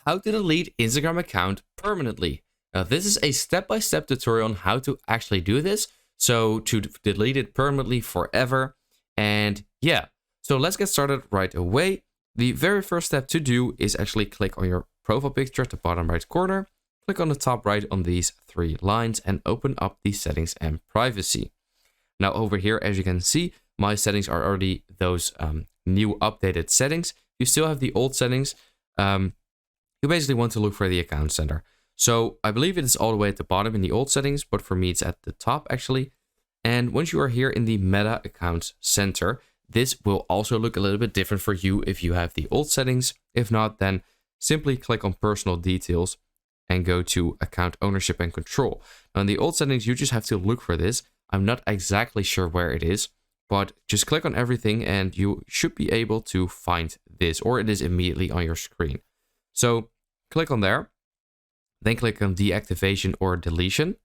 How to delete Instagram account permanently. Now this is a step-by-step tutorial on how to actually do this. So to delete it permanently forever. And yeah, so let's get started right away. The very first step to do is actually click on your profile picture at the bottom right corner. Click on the top right on these three lines and open up the settings and privacy. Now over here, as you can see, my settings are already those new updated settings. You still have the old settings. You basically want to look for the account center. So I believe it is all the way at the bottom in the old settings, but for me it's at the top actually. And once you are here in the Meta Accounts Center, this will also look a little bit different for you if you have the old settings. If not, then simply click on Personal Details and go to Account Ownership and Control. Now in the old settings, you just have to look for this. I'm not exactly sure where it is, but just click on everything and you should be able to find this, or it is immediately on your screen. So click on there, then click on deactivation or deletion,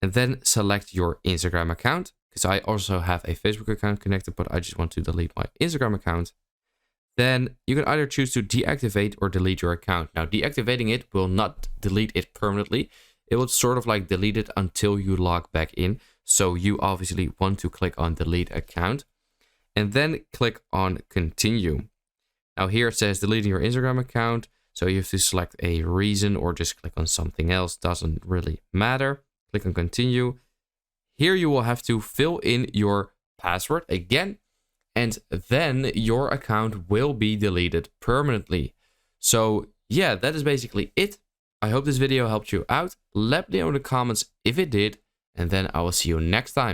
and then select your Instagram account, because I also have a Facebook account connected, but I just want to delete my Instagram account. Then you can either choose to deactivate or delete your account. Now deactivating it will not delete it permanently. It will sort of like delete it until you log back in. So you obviously want to click on delete account and then click on continue. Now here it says deleting your Instagram account. So you have to select a reason or just click on something else. Doesn't really matter. Click on continue. Here you will have to fill in your password again, and then your account will be deleted permanently. So yeah, that is basically it. I hope this video helped you out. Let me know in the comments if it did, and then I will see you next time.